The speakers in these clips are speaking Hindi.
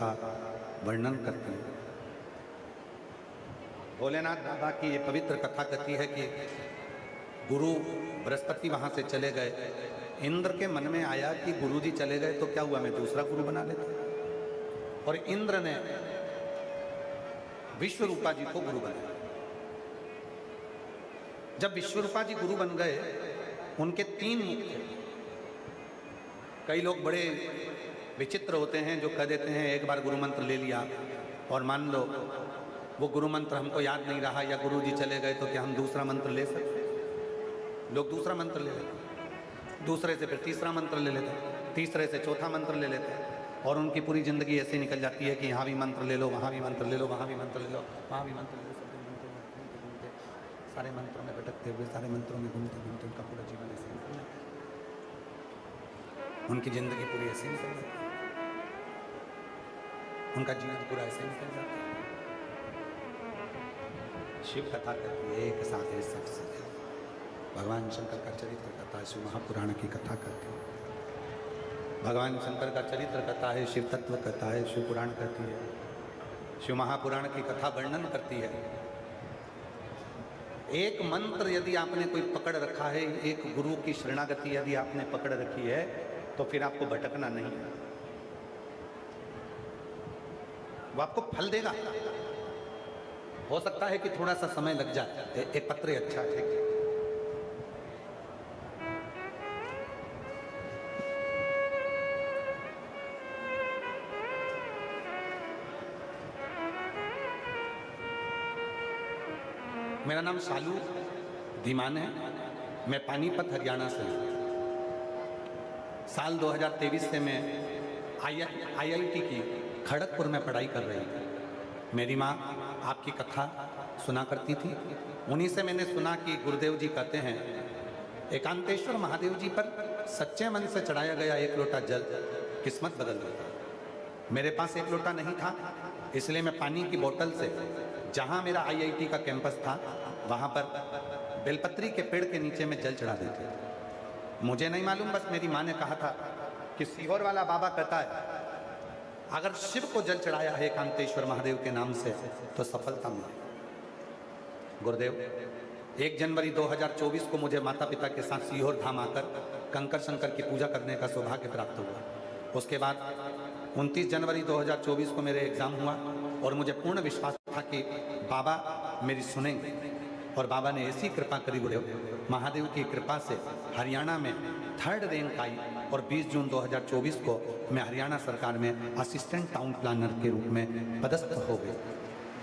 कथा वर्णन करती है। भोलेनाथ बाबा की ये पवित्र कथा कहती है कि गुरु बृहस्पति वहाँ से चले गए। इंद्र के मन में आया कि गुरु जी चले गए तो क्या हुआ, मैं दूसरा गुरु बना लेता। और इंद्र ने विश्वरूपा जी को गुरु बनाया। जब विश्वरूपा जी गुरु बन गए, उनके 3 मुख थे। कई लोग बड़े विचित्र होते हैं जो कह देते हैं एक बार गुरु मंत्र ले लिया और मान लो वो गुरु मंत्र हमको याद नहीं रहा या गुरु जी चले गए तो क्या हम दूसरा मंत्र ले सकते? लोग दूसरा मंत्र ले लेते, दूसरे से फिर तीसरा मंत्र ले लेते, तीसरे से चौथा मंत्र ले लेते और उनकी पूरी जिंदगी ऐसे निकल जाती है कि यहाँ भी मंत्र ले लो, वहाँ भी मंत्र ले लो, वहाँ भी मंत्र ले लो, वहाँ भी मंत्र ले लो, सारे मंत्रों में भटकते हुए, सारे मंत्रों में घूमते घूमते उनका पूरा जीवन ऐसे निकल जाता है। उनकी जिंदगी पूरी ऐसे निकल जाती है, उनका जीवन पूरा ऐसे निकल जाता है। शिव कथा करती है एक साथ है सबसे, भगवान शंकर का चरित्र कथा, शिव महापुराण की कथा करती है। भगवान शंकर का चरित्र कथा है, शिव तत्व कथा है, शिव पुराण करती है, शिव महापुराण की कथा वर्णन करती है। एक मंत्र यदि आपने कोई पकड़ रखा है, एक गुरु की शरणागति यदि आपने पकड़ रखी है तो फिर आपको भटकना नहीं, वो आपको फल देगा। हो सकता है कि थोड़ा सा समय लग जाए, एक पत्र अच्छा है। मेरा नाम शालू धीमान है, मैं पानीपत हरियाणा से हूँ। साल 2023 से मैं IIT की खड़गपुर में पढ़ाई कर रही थी। मेरी माँ आपकी कथा सुना करती थी, उन्हीं से मैंने सुना कि गुरुदेव जी कहते हैं एकांतेश्वर महादेव जी पर सच्चे मन से चढ़ाया गया एक लोटा जल किस्मत बदल देता है। मेरे पास एक लोटा नहीं था, इसलिए मैं पानी की बोतल से जहाँ मेरा IIT का कैंपस था वहाँ पर बेलपत्री के पेड़ के नीचे में जल चढ़ा देते थे। मुझे नहीं मालूम, बस मेरी माँ ने कहा था कि सीहोर वाला बाबा कहता है अगर शिव को जल चढ़ाया है एकांतेश्वर महादेव के नाम से तो सफलता मिले। गुरुदेव 1 जनवरी 2024 को मुझे माता पिता के साथ सीहोर धाम आकर कंकर शंकर की पूजा करने का सौभाग्य प्राप्त हुआ। उसके बाद 29 जनवरी 2024 को मेरे एग्ज़ाम हुआ और मुझे पूर्ण विश्वास था कि बाबा मेरी सुनेंगे, और बाबा ने ऐसी कृपा करी गुरुदेव, महादेव की कृपा से हरियाणा में 3rd रैंक आई और 20 जून 2024 को मैं हरियाणा सरकार में असिस्टेंट टाउन प्लानर के रूप में पदस्थ हो गए।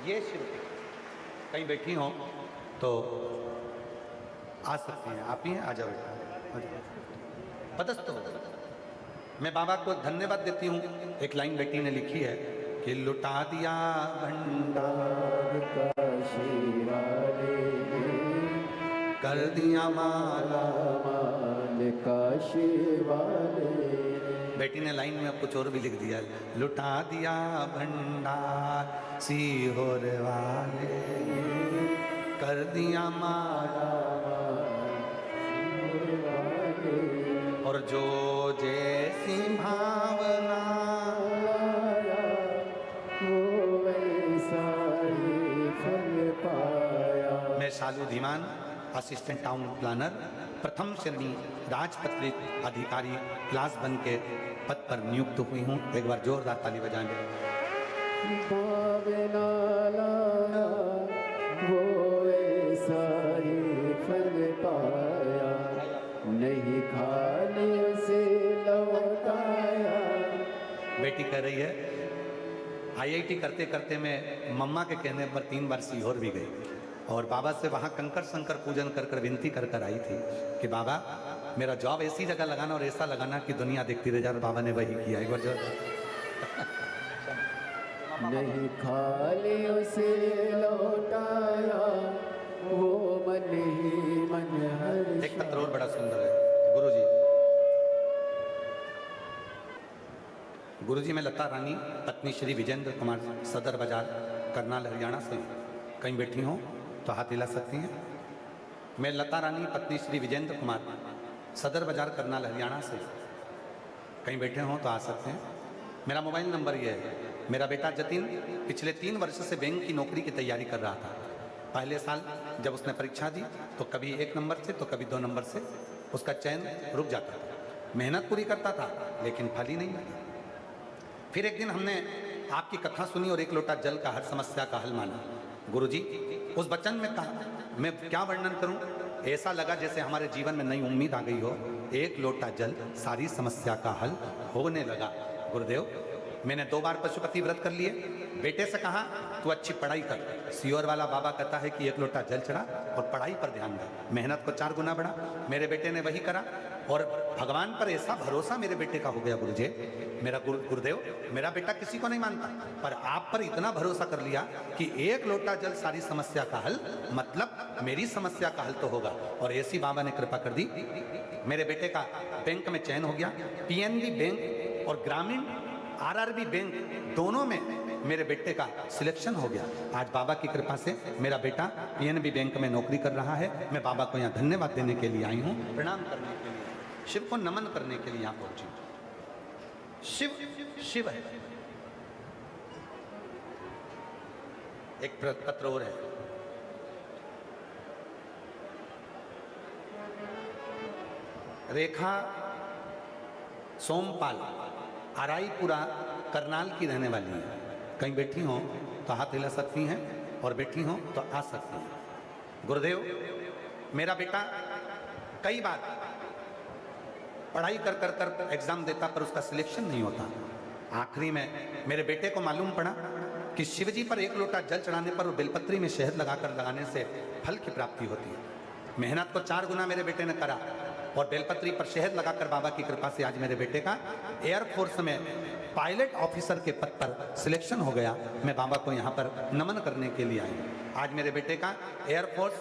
ये शिव कहीं बैठी हो तो आ सकती हैं, आप ही आ जाओ बेटा, पदस्थ हो। मैं बाबा को धन्यवाद देती हूँ। एक लाइन बेटी ने लिखी है कि लुटा दिया भंडार काशी वाले, कर दिया माला माल काशी वाले। बेटी ने लाइन में कुछ और भी लिख दिया, लुटा दिया भंडार सीहोर वाले, कर दिया माला माल वाले, और जो जैसी भावना वो वैसा ही फल पाया। मैं शालू धीमान असिस्टेंट टाउन प्लानर प्रथम श्रेणी राजपत्रित अधिकारी क्लास 1 के पद पर नियुक्त हुई हूँ। एक बार जोरदार ताली बजाएंगे। वो ऐसा ही फल पाया, नहीं खाने से लौटाया। बेटी कह रही है IIT करते करते मैं मम्मा के कहने पर 3 बार सीहोर भी गई और बाबा से वहाँ कंकर शंकर पूजन कर कर विनती कर कर आई थी कि बाबा मेरा जॉब ऐसी जगह लगाना और ऐसा लगाना कि दुनिया देखती रह जाए। और बाबा ने वही किया। एक बार जो नहीं खाली से लौटाया वो मन ही मन हर। एक पत्र और बड़ा सुंदर है। गुरुजी मैं लता रानी पत्नी श्री विजेंद्र कुमार सदर बाजार करनाल हरियाणा से कहीं बैठी हूँ तो हाथ हिला सकती हैं। मैं लता रानी पत्नी श्री विजेंद्र कुमार सदर बाजार करनाल हरियाणा से कहीं बैठे हों तो आ सकते हैं। मेरा मोबाइल नंबर ये है मेरा बेटा जतिन पिछले 3 वर्ष से बैंक की नौकरी की तैयारी कर रहा था। पहले साल जब उसने परीक्षा दी तो कभी 1 नंबर से तो कभी 2 नंबर से उसका चयन रुक जाता था। मेहनत पूरी करता था लेकिन फल ही नहीं मिला। फिर एक दिन हमने आपकी कथा सुनी और 1 लोटा जल का हर समस्या का हल माना। गुरुजी, उस वचन में कहा, मैं क्या वर्णन करूं, ऐसा लगा जैसे हमारे जीवन में नई उम्मीद आ गई हो। 1 लोटा जल सारी समस्या का हल होने लगा। गुरुदेव, मैंने 2 बार पशुपति व्रत कर लिए। बेटे से कहा तू अच्छी पढ़ाई कर। सियोर वाला बाबा कहता है कि 1 लोटा जल चढ़ा और पढ़ाई पर ध्यान दे। मेहनत को 4 गुना बढ़ा। मेरे बेटे ने वही करा और भगवान पर ऐसा भरोसा मेरे बेटे का हो गया। गुरुजी, मेरा गुरुदेव, मेरा बेटा किसी को नहीं मानता पर आप पर इतना भरोसा कर लिया कि 1 लोटा जल सारी समस्या का हल, मतलब मेरी समस्या का हल तो होगा। और ऐसी बाबा ने कृपा कर दी, मेरे बेटे का बैंक में चयन हो गया। पीएनबी बैंक और ग्रामीण आरआरबी बैंक दोनों में मेरे बेटे का सिलेक्शन हो गया। आज बाबा की कृपा से मेरा बेटा पीएनबी बैंक में नौकरी कर रहा है। मैं बाबा को यहाँ धन्यवाद देने के लिए आई हूँ, प्रणाम करने के लिए, शिव को नमन करने के लिए यहाँ पहुंची। शिव शिव है। एक पत्र और है, रेखा सोमपाल आराईपुरा करनाल की रहने वाली है। कहीं बैठी हो तो हाथ हिला सकती हैं और बैठी हो तो आ सकती हैं। गुरुदेव, मेरा बेटा कई बार पढ़ाई कर कर कर एग्जाम देता पर उसका सिलेक्शन नहीं होता। आखिरी में मेरे बेटे को मालूम पड़ा कि शिवजी पर 1 लोटा जल चढ़ाने पर बेलपत्री में शहद लगाकर लगाने से फल की प्राप्ति होती है। मेहनत को 4 गुना मेरे बेटे ने करा और बेलपत्री पर शहद लगाकर बाबा की कृपा से आज मेरे बेटे का एयरफोर्स में पायलट ऑफिसर के पद पर सिलेक्शन हो गया। मैं बाबा को यहाँ पर नमन करने के लिए आई। आज मेरे बेटे का एयरफोर्स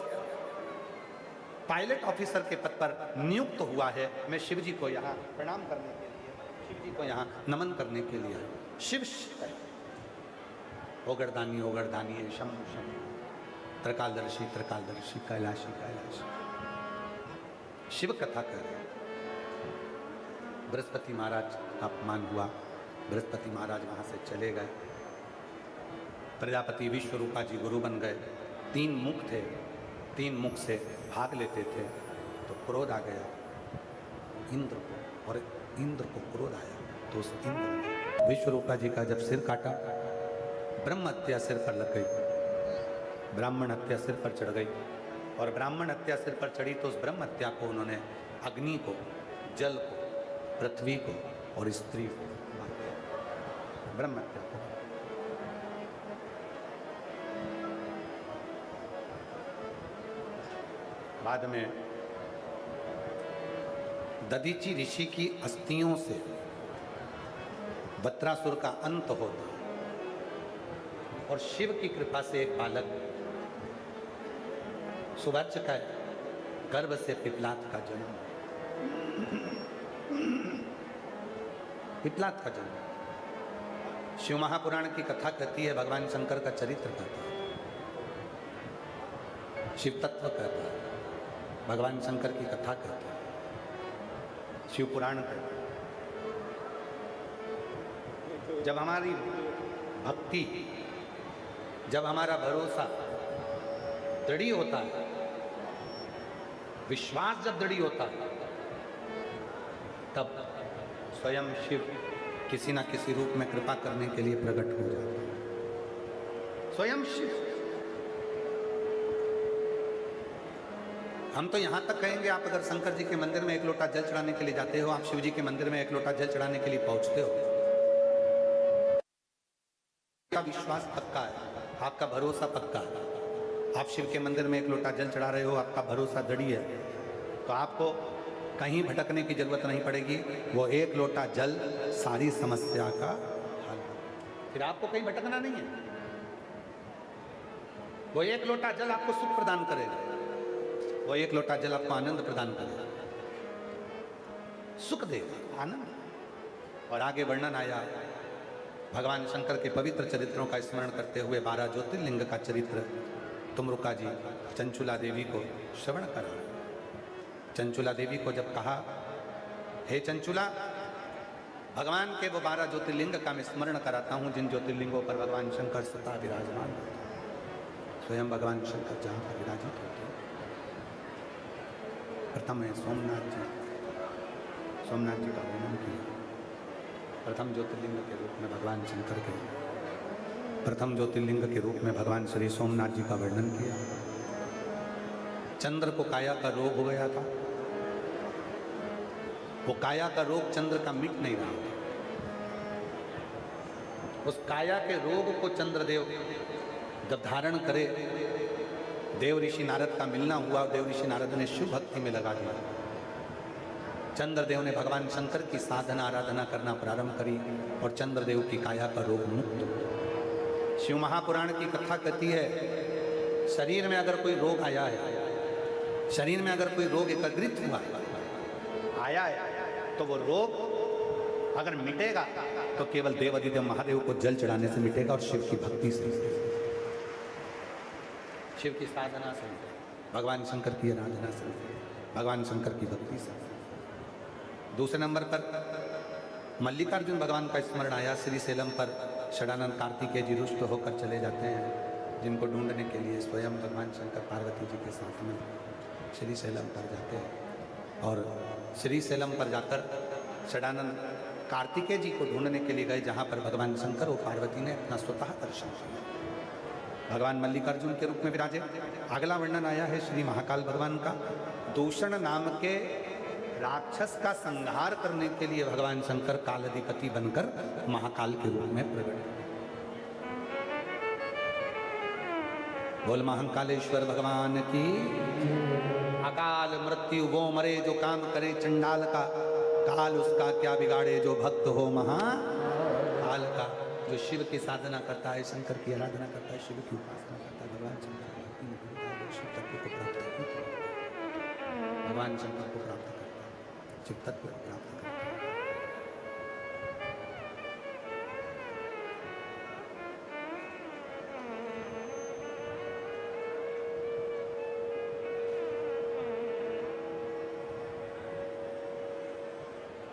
पायलट ऑफिसर के पद पर नियुक्त हुआ है। मैं शिव जी को यहाँ प्रणाम करने के लिए, शिव जी को यहाँ नमन करने के लिए आई। शिव ओगरदानी ओगरदानी, शंभु शंभु, त्रिकालदर्शी त्रिकालदर्शी, कैलाशी कैलाशी। शिव कथा कर रहे। बृहस्पति महाराज का अपमान हुआ, बृहस्पति महाराज वहां से चले गए। प्रजापति विश्वरूपा जी गुरु बन गए। 3 मुख थे, 3 मुख से भाग लेते थे तो क्रोध आ गया इंद्र को, और इंद्र को क्रोध आया तो उस इंद्र ने विश्वरूपा जी का जब सिर काटा, ब्रह्म हत्या सिर पर लग गई, ब्राह्मण हत्या सिर पर चढ़ गई। और ब्राह्मण हत्या सिर पर चढ़ी तो उस ब्रह्म हत्या को उन्होंने अग्नि को, जल को, पृथ्वी को और स्त्री को, ब्रह्म हत्या को। बाद में दधीची ऋषि की अस्थियों से वत्रासुर का अंत होता और शिव की कृपा से एक बालक सुवर्च का गर्भ से पिपलात का जन्म, पिपलात का जन्म। शिव महापुराण की कथा कहती है, भगवान शंकर का चरित्र कहता है, शिव तत्व कहता है, भगवान शंकर की कथा कहता है, शिव पुराण कहता है। जब हमारी भक्ति, जब हमारा भरोसा दृढ़ होता है, विश्वास जब दृढ़ होता है, तब स्वयं शिव किसी ना किसी रूप में कृपा करने के लिए प्रकट हो जाता है। स्वयं शिव। हम तो यहां तक कहेंगे, आप अगर शंकर जी के मंदिर में 1 लोटा जल चढ़ाने के लिए जाते हो, आप शिव जी के मंदिर में 1 लोटा जल चढ़ाने के लिए पहुंचते हो, आपका विश्वास पक्का है, आपका भरोसा पक्का है। आप शिव के मंदिर में 1 लोटा जल चढ़ा रहे हो, आपका भरोसा दृढ़ है, तो आपको कहीं भटकने की जरूरत नहीं पड़ेगी। वो 1 लोटा जल सारी समस्या का हल, फिर आपको कहीं भटकना नहीं है। वो 1 लोटा जल आपको सुख प्रदान करेगा, वो 1 लोटा जल आपको आनंद प्रदान करेगा, सुख देगा, आनंद। और आगे वर्णन आया भगवान शंकर के पवित्र चरित्रों का स्मरण करते हुए 12 ज्योतिर्लिंग का चरित्र तुमरुका जी चंचुला देवी को श्रवण करा। चंचुला देवी को जब कहा, हे चंचुला, भगवान के वो 12 ज्योतिर्लिंग का मैं स्मरण कराता हूँ, जिन ज्योतिर्लिंगों पर भगवान शंकर सदा विराजमान होते हैं। स्वयं भगवान शंकर जहाँ पर विराजित होते हैं, प्रथम है सोमनाथ जी। सोमनाथ जी का वर्णन किया। प्रथम ज्योतिर्लिंग के रूप में भगवान शंकर के, प्रथम ज्योतिर्लिंग के रूप में भगवान श्री सोमनाथ जी का वर्णन किया। चंद्र को काया का रोग हो गया था। वो काया का रोग चंद्र का मिट नहीं रहा। उस काया के रोग को चंद्रदेव जब धारण करे, देव ऋषि नारद का मिलना हुआ। देव ऋषि नारद ने शिव भक्ति में लगा दिया। चंद्रदेव ने भगवान शंकर की साधना आराधना करना प्रारंभ करी और चंद्रदेव की काया का रोग मुक्त हुआ। शिव महापुराण की कथा कहती है, शरीर में अगर कोई रोग आया है, शरीर में अगर कोई रोग एकत्रित हुआ आया है, तो वो रोग अगर मिटेगा तो केवल देवाधिदेव महादेव को जल चढ़ाने से मिटेगा और शिव की भक्ति से, शिव की साधना से, भगवान शंकर की आराधना से, भगवान शंकर की भक्ति से। दूसरे नंबर पर मल्लिकार्जुन भगवान का स्मरण आया। श्री सेलम पर षडानंद कार्तिकेय जी रुष्ट होकर चले जाते हैं, जिनको ढूंढने के लिए स्वयं भगवान शंकर पार्वती जी के साथ में श्री सेलम पर जाते हैं। और श्री सेलम पर जाकर षडानंद कार्तिकेय जी को ढूंढने के लिए गए, जहाँ पर भगवान शंकर और पार्वती ने अपना स्वतः दर्शन किया। भगवान मल्लिकार्जुन के रूप में विराजे। अगला वर्णन आया है श्री महाकाल भगवान का। दूषण नाम के राक्षस का संहार करने के लिए भगवान शंकर कालाधिपति बनकर महाकाल के रूप में प्रकट। बोल महाकालेश्वर भगवान की। अकाल मृत्यु वो मरे जो काम करे चंडाल का, काल उसका क्या बिगाड़े जो भक्त हो महाकाल का। जो शिव की साधना करता है, शंकर की आराधना करता है, शिव की उपासना करता है, भगवान शंकर की भक्ति में करता है, शिव तत्व को प्राप्त करता है, भगवान शंकर को प्राप्त करता है, शिव तत्व को प्राप्त करता है।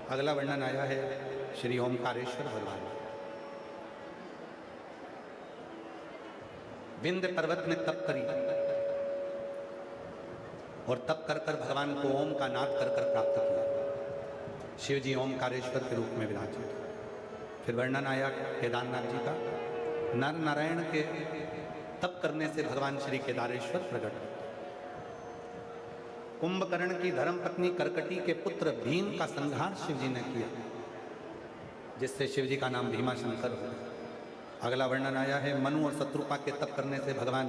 अगला वर्णन आया है श्री ओमकारेश्वर भगवान। विंध्य पर्वत में तप करी और तप कर कर भगवान को ओम का नाद कर कर प्राप्त किया। शिव जी ओमकारेश्वर के रूप में विराजित। फिर वर्णन आया केदारनाथ जी का। नर नारायण के तप करने से भगवान श्री केदारेश्वर प्रकट। कुंभकर्ण की धर्मपत्नी करकटी के पुत्र भीम का संहार शिव जी ने किया, जिससे शिव जी का नाम भीमाशंकर हो गया। अगला वर्णन आया है मनु और शत्रुपा के तप करने से भगवान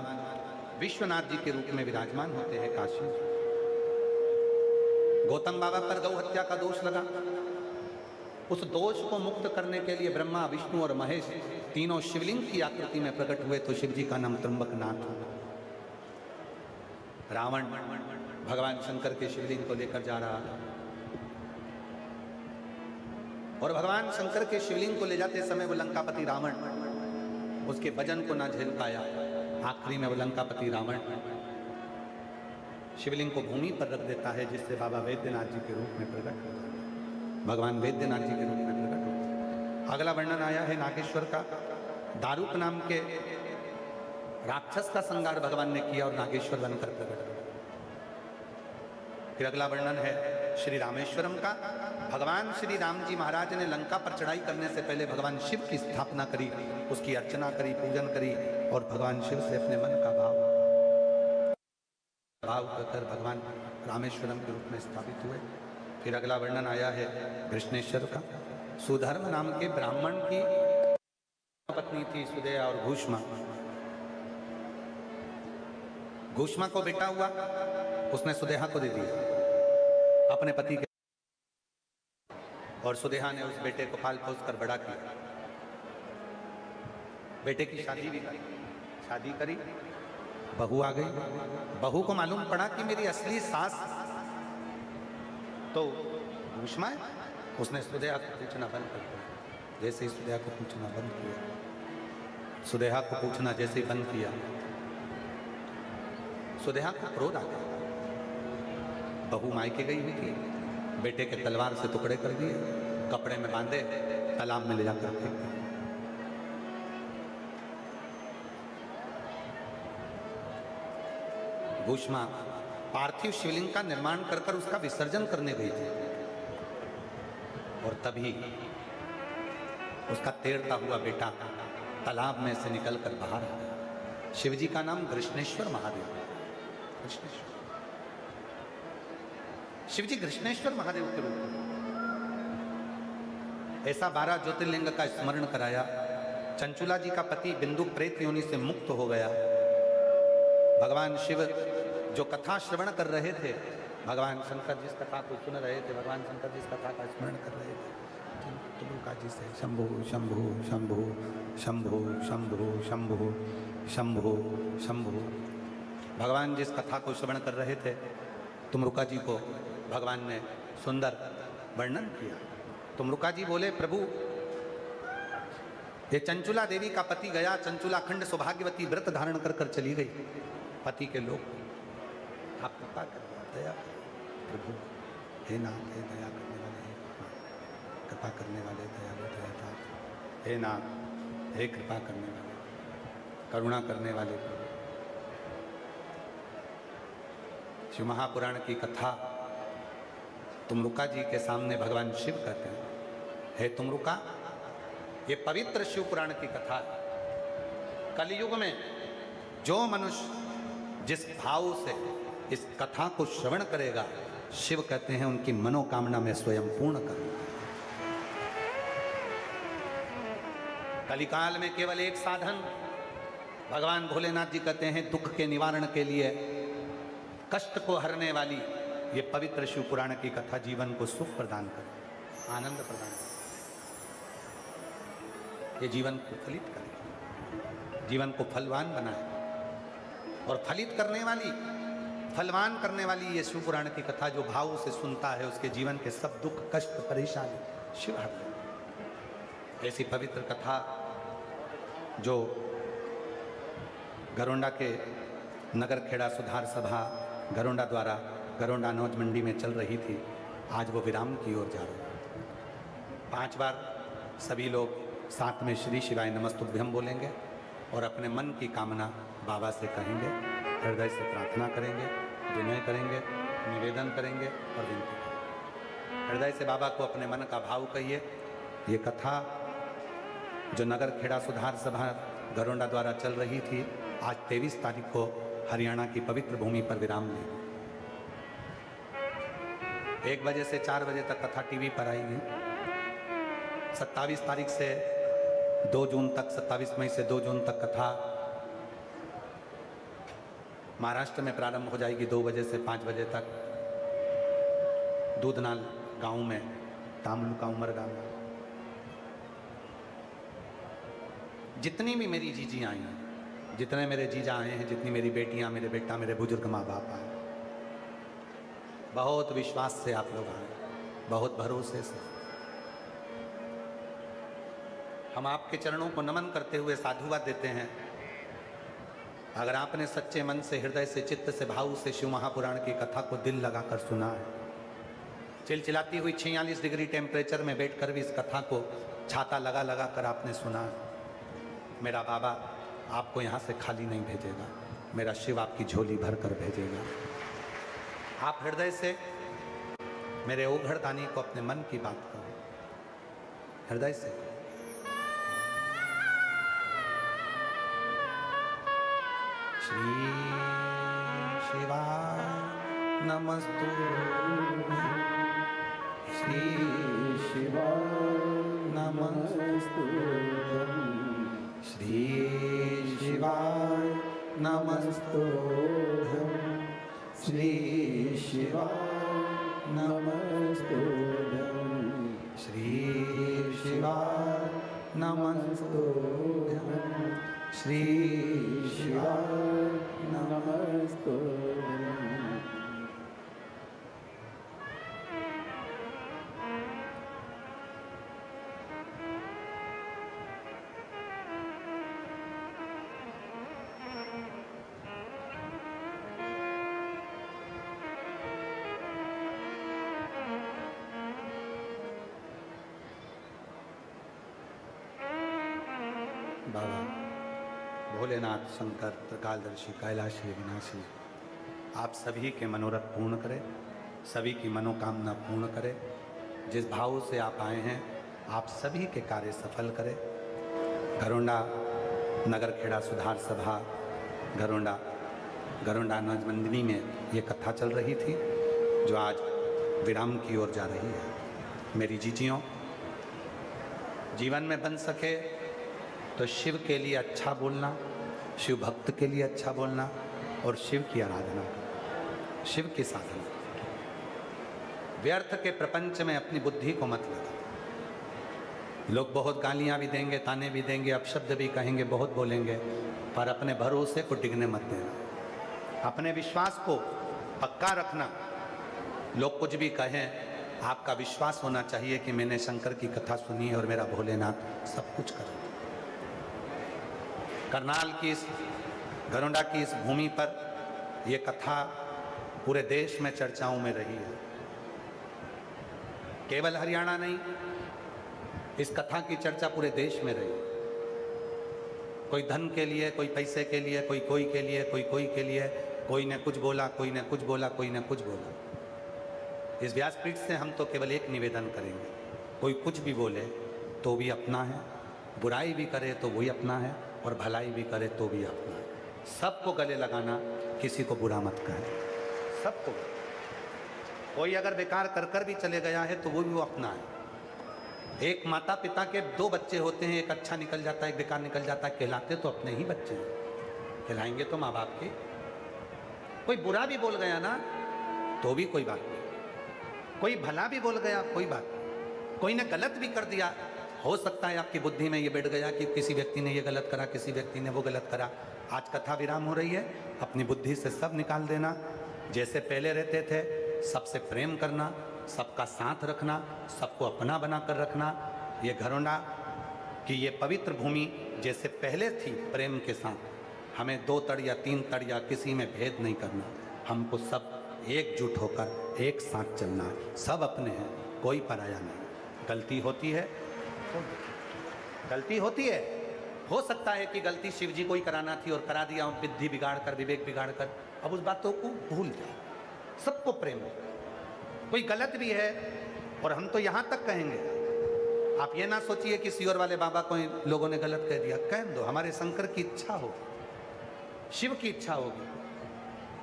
विश्वनाथ जी के रूप में विराजमान होते हैं काशी। गौतम बाबा पर गौ हत्या का दोष लगा। उस दोष को मुक्त करने के लिए ब्रह्मा, विष्णु और महेश तीनों शिवलिंग की आकृति में प्रकट हुए, तो शिव जी का नाम त्र्यंबकनाथ हुआ। रावण भगवान शंकर के शिवलिंग को लेकर जा रहा और भगवान शंकर के शिवलिंग को ले जाते समय वो लंकापति रावण उसके वजन को ना झेल पाया। आखिरी में वो लंकापति रावण शिवलिंग को भूमि पर रख देता है, जिससे बाबा वैद्यनाथ जी के रूप में प्रकट होता है, भगवान वैद्यनाथ जी के रूप में प्रकट होता है। अगला वर्णन आया है नागेश्वर का। दारुक नाम के राक्षस का संहार भगवान ने किया और नागेश्वर बनकर प्रकट हुआ। फिर अगला वर्णन है श्री रामेश्वरम का। भगवान श्री राम जी महाराज ने लंका पर चढ़ाई करने से पहले भगवान शिव की स्थापना करी, उसकी अर्चना करी, पूजन करी और भगवान शिव से अपने मन का भाव कर भगवान रामेश्वरम के रूप में स्थापित हुए। फिर अगला वर्णन आया है कृष्णेश्वर का। सुधर्म नाम के ब्राह्मण की पत्नी थी सुदया और घूष्मा। घूष्मा को बेटा हुआ, उसने सुदेहा को दे दिया अपने पति के, और सुदेहा ने उस बेटे को पाल पोस कर बड़ा किया। बेटे की शादी भी करी, शादी करी, बहू आ गई। बहू को मालूम पड़ा कि मेरी असली सास तो घूष्मा है। उसने सुदेहा को पूछना बंद कर दिया। जैसे ही सुदेहा को पूछना बंद किया, सुदेहा को पूछना जैसे ही बंद किया, सुदेहा को क्रोध आ गया। बहू मायके गई हुई थी, बेटे के तलवार से टुकड़े कर दिए, कपड़े में बांधे तालाब में ले जाकर फेंक दिया। भूष्मा पार्थिव शिवलिंग का निर्माण कर कर उसका विसर्जन करने गई थी और तभी उसका तैरता हुआ बेटा तालाब में से निकलकर बाहर आ गया। शिवजी का नाम कृष्णेश्वर महादेव। कृष्णेश्वर शिवजी कृष्णेश्वर महादेव के रूप में ऐसा 12 ज्योतिर्लिंग का स्मरण कराया। चंचुला जी का पति बिंदु प्रेत योनि से मुक्त हो गया। भगवान शिव जो कथा श्रवण कर रहे थे, भगवान शंकर जिस कथा को सुन रहे थे, भगवान शंकर जिस कथा का स्मरण कर रहे थे, तुमका जी से शंभु शंभु शंभु शंभु शंभु शंभु शंभु शंभु, भगवान जिस कथा को श्रवण कर रहे थे, तुमरुका जी को भगवान ने सुंदर वर्णन किया। तुमरुका जी बोले, प्रभु ये चंचुला देवी का पति गया, चंचुला खंड सौभाग्यवती व्रत धारण कर कर चली गई। पति के लोग आप कृपा कर दया प्रभु, हे नाथ, हे दया करने वाले, हे कृपा करने वाले, दयालु दयाता, हे नाथ, हे कृपा करने वाले, करुणा करने वाले प्रभु। शिव महापुराण की कथा तुमरुका जी के सामने भगवान शिव कहते हैं, हे तुमरुका, ये पवित्र शिव पुराण की कथा है। कलयुग में जो मनुष्य जिस भाव से इस कथा को श्रवण करेगा, शिव कहते हैं उनकी मनोकामना में स्वयं पूर्ण करूंगा। कलिकाल में केवल एक साधन भगवान भोलेनाथ जी कहते हैं, दुख के निवारण के लिए, कष्ट को हरने वाली ये पवित्र शिव पुराण की कथा जीवन को सुख प्रदान करे, आनंद प्रदान करे, ये जीवन को फलित करे, जीवन को फलवान बनाए। और फलित करने वाली, फलवान करने वाली ये शिव पुराण की कथा जो भाव से सुनता है, उसके जीवन के सब दुख कष्ट परेशानी शिव हर ले। ऐसी पवित्र कथा जो गरोंडा के नगर खेड़ा सुधार सभा गरोंडा द्वारा गरोंडा अनाज मंडी में चल रही थी, आज वो विराम की ओर जा रही है। 5 बार सभी लोग साथ में श्री शिवाय नमस्तुभ्यम बोलेंगे और अपने मन की कामना बाबा से कहेंगे, हृदय से प्रार्थना करेंगे, विनय करेंगे, निवेदन करेंगे और विनती करेंगे। हृदय से बाबा को अपने मन का भाव कहिए। ये कथा जो नगर खेड़ा सुधार सभा गरोंडा द्वारा चल रही थी, आज 23 तारीख को हरियाणा की पवित्र भूमि पर विराम लेगी। 1 बजे से 4 बजे तक कथा टीवी पर आएगी। 27 तारीख से 2 जून तक, 27 मई से 2 जून तक कथा महाराष्ट्र में प्रारंभ हो जाएगी 2 बजे से 5 बजे तक, दूधनाल गांव में, तामलुका उमरगा में। जितनी भी मेरी जीजियाँ आई हैं, जितने मेरे जीजा आए हैं, जितनी मेरी बेटियां, मेरे बेटा, मेरे बुजुर्ग माँ बाप आए, बहुत विश्वास से आप लोग आए, बहुत भरोसे से। हम आपके चरणों को नमन करते हुए साधुवाद देते हैं। अगर आपने सच्चे मन से, हृदय से, चित्त से, भाव से शिव महापुराण की कथा को दिल लगाकर सुना है, चिलचिलाती हुई 46 डिग्री टेम्परेचर में बैठकर भी इस कथा को छाता लगा लगा कर आपने सुना है, मेरा बाबा आपको यहाँ से खाली नहीं भेजेगा, मेरा शिव आपकी झोली भर कर भेजेगा। आप हृदय से मेरे ओघड़दानी को अपने मन की बात करो, हृदय से। श्री शिवाय नमस्तुभ्यं, श्री शिवाय नमस्तुभ्यं, श्री शिवाय नमस्तुभ्यं, श्री शिवाय नमस्तुभ्यं, श्री शिवाय नमस्तुभ्यं, श्री शिवाय नमस्तुभ्यं। भोलेनाथ शंकर त्रिकालदर्शी कैलाशी अविनाशी आप सभी के मनोरथ पूर्ण करे, सभी की मनोकामना पूर्ण करे। जिस भाव से आप आए हैं आप सभी के कार्य सफल करे। घरोंडा नगर खेड़ा सुधार सभा घरोंडा नजमंदिनी में ये कथा चल रही थी जो आज विराम की ओर जा रही है। मेरी जीजियों, जीवन में बन सके तो शिव के लिए अच्छा बोलना, शिव भक्त के लिए अच्छा बोलना और शिव की आराधना, शिव की साधना। व्यर्थ के प्रपंच में अपनी बुद्धि को मत लगा। लोग बहुत गालियां भी देंगे, ताने भी देंगे, अपशब्द भी कहेंगे, बहुत बोलेंगे, पर अपने भरोसे को डिगने मत देना। अपने विश्वास को पक्का रखना। लोग कुछ भी कहें, आपका विश्वास होना चाहिए कि मैंने शंकर की कथा सुनी है और मेरा भोलेनाथ सब कुछ कर। करनाल की इस घरोंडा की इस भूमि पर यह कथा पूरे देश में चर्चाओं में रही है। केवल हरियाणा नहीं, इस कथा की चर्चा पूरे देश में रही। कोई धन के लिए, कोई पैसे के लिए, कोई के लिए, कोई के लिए, कोई ने कुछ बोला, कोई ने कुछ बोला, कोई ने कुछ बोला। इस व्यासपीठ से हम तो केवल एक निवेदन करेंगे, कोई कुछ भी बोले तो भी अपना है, बुराई भी करे तो वही अपना है, और भलाई भी करे तो भी अपना है। सबको गले लगाना, किसी को बुरा मत कहे, सबको। कोई अगर बेकार कर कर भी चले गया है तो वो भी वो अपना है। एक माता पिता के दो बच्चे होते हैं, एक अच्छा निकल जाता है, एक बेकार निकल जाता है, कहलाते तो अपने ही बच्चे हैं, कहलाएंगे तो माँ बाप के। कोई बुरा भी बोल गया ना तो भी कोई बात नहीं, कोई भला भी बोल गया कोई बात नहीं, कोई ने गलत भी कर दिया, हो सकता है आपकी बुद्धि में ये बैठ गया कि किसी व्यक्ति ने ये गलत करा, किसी व्यक्ति ने वो गलत करा। आज कथा विराम हो रही है, अपनी बुद्धि से सब निकाल देना। जैसे पहले रहते थे, सबसे प्रेम करना, सबका साथ रखना, सबको अपना बना कर रखना। ये घरोंडा की ये पवित्र भूमि जैसे पहले थी प्रेम के साथ, हमें 2 तड़ या 3 तड़ या किसी में भेद नहीं करना। हमको सब एकजुट होकर एक साथ चलना है। सब अपने हैं, कोई पराया नहीं। गलती होती है, गलती होती है, हो सकता है कि गलती शिव जी को ही कराना थी और करा दिया, बुद्धि बिगाड़ कर, विवेक बिगाड़ कर। अब उस बातों को भूल जाए, सबको प्रेम है। कोई गलत भी है, और हम तो यहाँ तक कहेंगे, आप ये ना सोचिए कि सीहोर वाले बाबा को लोगों ने गलत कह दिया, कह दो। हमारे शंकर की इच्छा होगी, शिव की इच्छा होगी,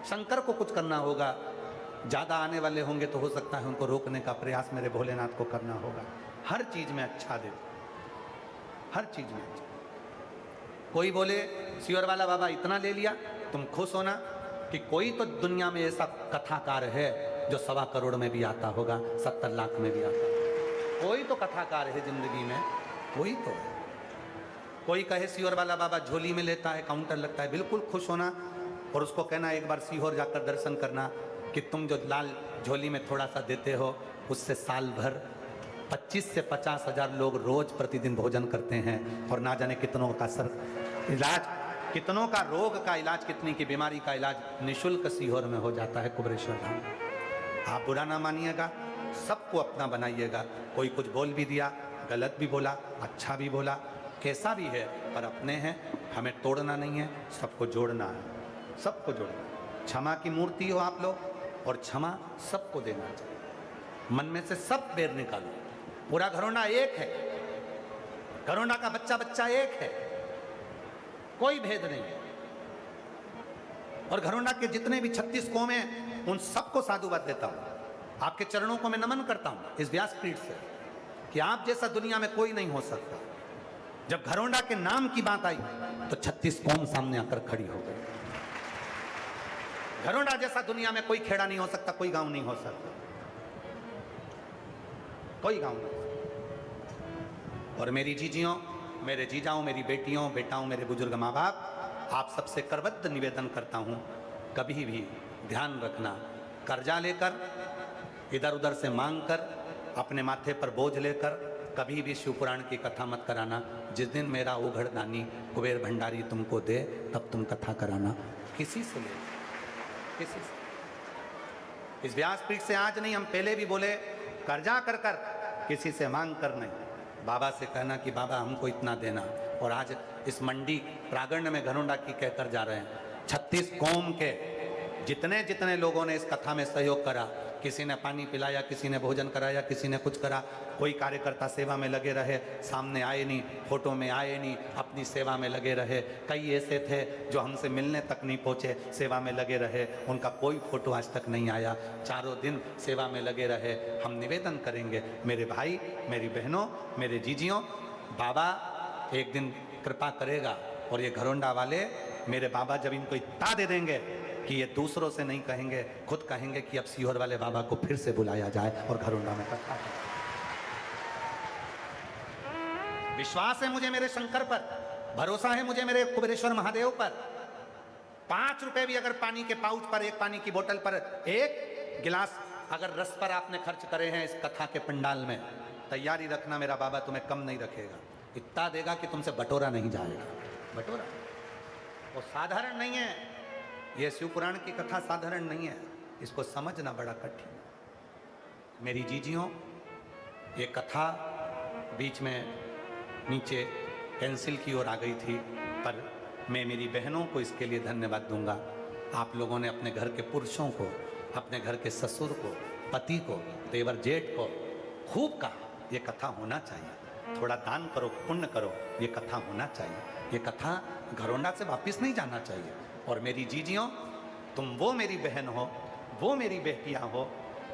शंकर को कुछ करना होगा। ज़्यादा आने वाले होंगे तो हो सकता है उनको रोकने का प्रयास मेरे भोलेनाथ को करना होगा। हर चीज़ में अच्छा दे, हर चीज़ में अच्छा। कोई बोले सीहोर वाला बाबा इतना ले लिया, तुम खुश होना कि कोई तो दुनिया में ऐसा कथाकार है जो 1.25 करोड़ में भी आता होगा, 70 लाख में भी आता होगा। कोई तो कथाकार है जिंदगी में, कोई तो है। कोई कहे सीहोर वाला बाबा झोली में लेता है, काउंटर लगता है, बिल्कुल खुश होना और उसको कहना एक बार सीहोर जाकर दर्शन करना कि तुम जो लाल झोली में थोड़ा सा देते हो उससे साल भर 25 से 50 हजार लोग रोज प्रतिदिन भोजन करते हैं, और ना जाने कितनों का इलाज, कितनों का रोग का इलाज, कितनी की बीमारी का इलाज निःशुल्क सीहोर में हो जाता है कुबरेश्वर धाम। आप बुरा ना मानिएगा, सबको अपना बनाइएगा। कोई कुछ बोल भी दिया, गलत भी बोला, अच्छा भी बोला, कैसा भी है, पर अपने हैं, हमें तोड़ना नहीं है, सबको जोड़ना है, सबको जोड़ना। क्षमा की मूर्ति हो आप लोग, और क्षमा सबको देना चाहिए। मन में से सब बैर निकालो। पूरा घरोंडा एक है, घरोंडा का बच्चा बच्चा एक है, कोई भेद नहीं। और घरोंडा के जितने भी 36 कौम हैं उन सबको साधुवाद देता हूं। आपके चरणों को मैं नमन करता हूं इस व्यासपीठ से कि आप जैसा दुनिया में कोई नहीं हो सकता। जब घरोंडा के नाम की बात आई तो 36 कौम सामने आकर खड़ी हो गई। घरोंडा जैसा दुनिया में कोई खेड़ा नहीं हो सकता, कोई गांव नहीं हो सकता, कोई गांव नहीं। और मेरी जीजियों, मेरे जीजाओं, मेरी बेटियों, बेटाओं, मेरे बुजुर्ग माँ बाप, आप सबसे करबद्ध निवेदन करता हूँ, कभी भी ध्यान रखना, कर्जा लेकर, इधर उधर से मांग कर, अपने माथे पर बोझ लेकर कभी भी शिवपुराण की कथा मत कराना। जिस दिन मेरा उघड़दानी कुबेर भंडारी तुमको दे तब तुम कथा कराना, किसी से ले, किसी से। इस व्यासपीठ से आज नहीं, हम पहले भी बोले, कर्जा कर कर, किसी से मांग कर नहीं। बाबा से कहना कि बाबा हमको इतना देना, और आज इस मंडी प्रांगण में घरोंडा की कहकर जा रहे हैं। 36 कौम के जितने जितने लोगों ने इस कथा में सहयोग करा, किसी ने पानी पिलाया, किसी ने भोजन कराया, किसी ने कुछ करा, कोई कार्यकर्ता सेवा में लगे रहे, सामने आए नहीं, फोटो में आए नहीं, अपनी सेवा में लगे रहे। कई ऐसे थे जो हमसे मिलने तक नहीं पहुँचे, सेवा में लगे रहे, उनका कोई फोटो आज तक नहीं आया, चारों दिन सेवा में लगे रहे। हम निवेदन करेंगे, मेरे भाई, मेरी बहनों, मेरे जीजियों, बाबा एक दिन कृपा करेगा और ये घरोंडा वाले मेरे बाबा जब इनको इतना दे देंगे कि ये दूसरों से नहीं कहेंगे, खुद कहेंगे कि अब सीहोर वाले बाबा को फिर से बुलाया जाए और घरोंडा में कथा है। विश्वास है मुझे मेरे शंकर पर, भरोसा है मुझे मेरे कुबेरेश्वर महादेव पर। 5 रुपए भी अगर पानी के पाउच पर, एक पानी की बोतल पर, एक गिलास अगर रस पर आपने खर्च करे हैं इस कथा के पंडाल में, तैयारी रखना मेरा बाबा तुम्हें कम नहीं रखेगा। इतना देगा कि तुमसे बटोरा नहीं जाएगा। बटोरा वो साधारण नहीं है, ये शिव पुराण की कथा साधारण नहीं है, इसको समझना बड़ा कठिन है। मेरी जीजियों, ये कथा बीच में नीचे कैंसिल की ओर आ गई थी, पर मैं मेरी बहनों को इसके लिए धन्यवाद दूंगा। आप लोगों ने अपने घर के पुरुषों को, अपने घर के ससुर को, पति को, देवर जेठ को खूब कहा ये कथा होना चाहिए, थोड़ा दान करो, पुण्य करो, ये कथा होना चाहिए, ये कथा घरोंडा से वापस नहीं जाना चाहिए। और मेरी जीजियों, तुम वो मेरी बहन हो, वो मेरी बेटियां हो,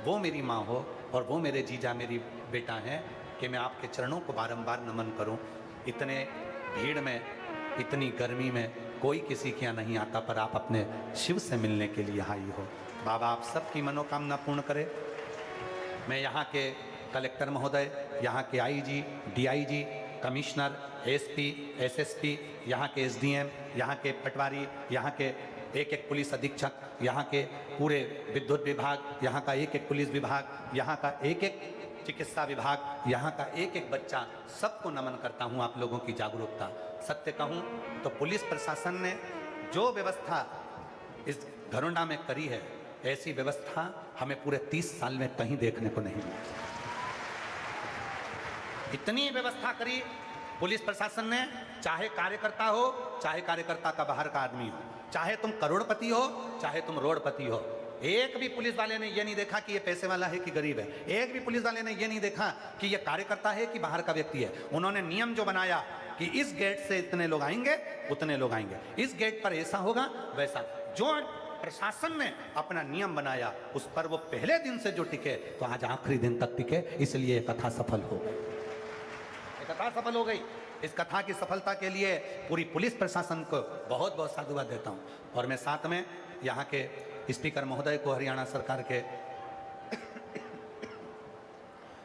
वो मेरी माँ हो और वो मेरे जीजा मेरी बेटा हैं कि मैं आपके चरणों को बारंबार नमन करूं। इतने भीड़ में, इतनी गर्मी में कोई किसी के यहाँ नहीं आता, पर आप अपने शिव से मिलने के लिए आई हो। बाबा आप सबकी मनोकामना पूर्ण करे। मैं यहाँ के कलेक्टर महोदय, यहाँ के IG, DIG, commissioner, SP, SSP, यहाँ के एसडीएम, यहाँ के पटवारी, यहाँ के एक एक पुलिस अधीक्षक, यहाँ के पूरे विद्युत विभाग, यहाँ का एक एक पुलिस विभाग, यहाँ का एक एक चिकित्सा विभाग, यहाँ का एक एक बच्चा, सबको नमन करता हूँ आप लोगों की जागरूकता। सत्य कहूँ तो पुलिस प्रशासन ने जो व्यवस्था इस घरोंडा में करी है, ऐसी व्यवस्था हमें पूरे 30 साल में कहीं देखने को नहीं मिली। इतनी व्यवस्था करी पुलिस प्रशासन ने, चाहे कार्यकर्ता हो, चाहे कार्यकर्ता का बाहर का आदमी हो, चाहे तुम करोड़पति हो, चाहे तुम रोडपति हो। एक भी पुलिस वाले ने ये नहीं देखा कि ये पैसे वाला है कि गरीब है। एक भी पुलिस वाले ने ये नहीं देखा कि ये कार्यकर्ता है कि बाहर का व्यक्ति है। उन्होंने नियम जो बनाया कि इस गेट से इतने लोग आएंगे, उतने लोग आएंगे, इस गेट पर ऐसा होगा, वैसा। जो प्रशासन ने अपना नियम बनाया उस पर वो पहले दिन से जो टिके तो आज आखिरी दिन तक टिके, इसलिए कथा सफल हो गई। कथा सफल हो गई। इस कथा की सफलता के लिए पूरी पुलिस प्रशासन को बहुत बहुत साधुवाद देता हूं। और मैं साथ में यहाँ के स्पीकर महोदय को, हरियाणा सरकार के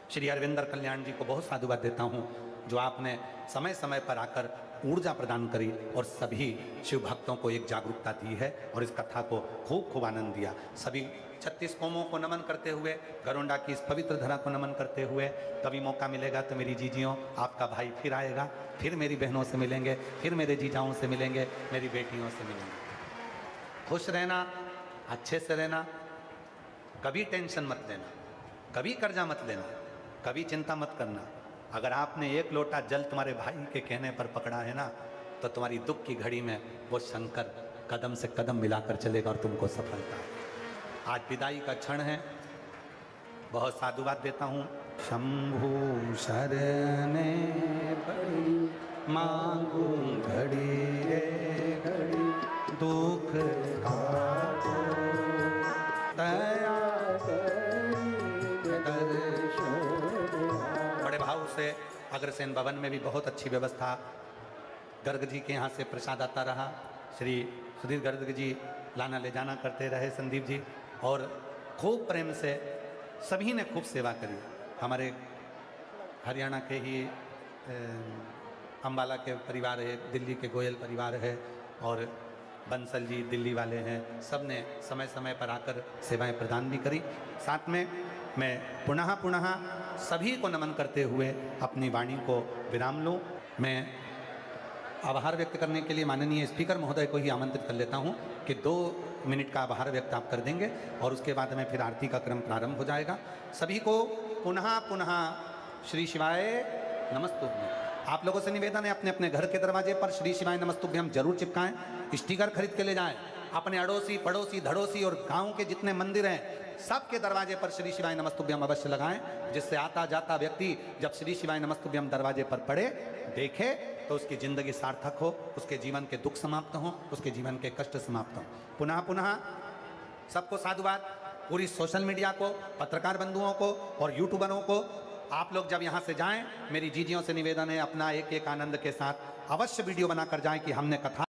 श्री अरविंदर कल्याण जी को बहुत साधुवाद देता हूं, जो आपने समय समय पर आकर ऊर्जा प्रदान करी और सभी शिव भक्तों को एक जागरूकता दी है और इस कथा को खूब खूब आनंद दिया। सभी 36 कौमों को नमन करते हुए, घरोंडा की इस पवित्र धरा को नमन करते हुए, कभी मौका मिलेगा तो मेरी जीजियों, आपका भाई फिर आएगा, फिर मेरी बहनों से मिलेंगे, फिर मेरे जीजाओं से मिलेंगे, मेरी बेटियों से मिलेंगे। खुश रहना, अच्छे से रहना, कभी टेंशन मत लेना, कभी कर्जा मत लेना, कभी चिंता मत करना। अगर आपने एक लोटा जल तुम्हारे भाई के कहने पर पकड़ा है ना, तो तुम्हारी दुख की घड़ी में वो शंकर कदम से कदम मिलाकर चलेगा और तुमको सफलता। आज विदाई का क्षण है, बहुत साधुवाद देता हूँ। शंभु शरणे पड़ी मांगू घड़ी रे घड़ी, दुख काटो दया भाव से। अग्रसेन भवन में भी बहुत अच्छी व्यवस्था, गर्ग जी के यहाँ से प्रसाद आता रहा, श्री सुधीर गर्ग जी लाना ले जाना करते रहे, संदीप जी, और खूब प्रेम से सभी ने खूब सेवा करी। हमारे हरियाणा के ही अम्बाला के परिवार है, दिल्ली के गोयल परिवार है, और बंसल जी दिल्ली वाले हैं, सब ने समय समय पर आकर सेवाएं प्रदान भी करी। साथ में मैं पुनः पुनः सभी को नमन करते हुए अपनी वाणी को विराम लूँ। मैं आभार व्यक्त करने के लिए माननीय स्पीकर महोदय को ही आमंत्रित कर लेता हूँ कि 2 मिनट का आभार व्यक्त आप कर देंगे और उसके बाद में फिर आरती का क्रम प्रारंभ हो जाएगा। सभी को पुनः पुनः श्री शिवाय नमस्तुभ्यं। आप लोगों से निवेदन है, अपने अपने घर के दरवाजे पर श्री शिवाय नमस्तुभ्यम जरूर चिपकाएं, स्टिकर खरीद के ले जाएं। अपने अड़ोसी पड़ोसी धड़ोसी और गांव के जितने मंदिर हैं सबके दरवाजे पर श्री शिवाय नमस्तुभ्यम अवश्य लगाएं, जिससे आता जाता व्यक्ति जब श्री शिवाय नमस्तुभ्यम दरवाजे पर पड़े देखे तो उसकी जिंदगी सार्थक हो, उसके जीवन के दुख समाप्त हो, उसके जीवन के कष्ट समाप्त हो। पुनः पुनः सबको साधुवाद, पूरी सोशल मीडिया को, पत्रकार बंधुओं को और यूट्यूबरों को, आप लोग जब यहाँ से जाएं मेरी जीजियों से निवेदन है अपना एक एक आनंद के साथ अवश्य वीडियो बनाकर जाएं कि हमने कथा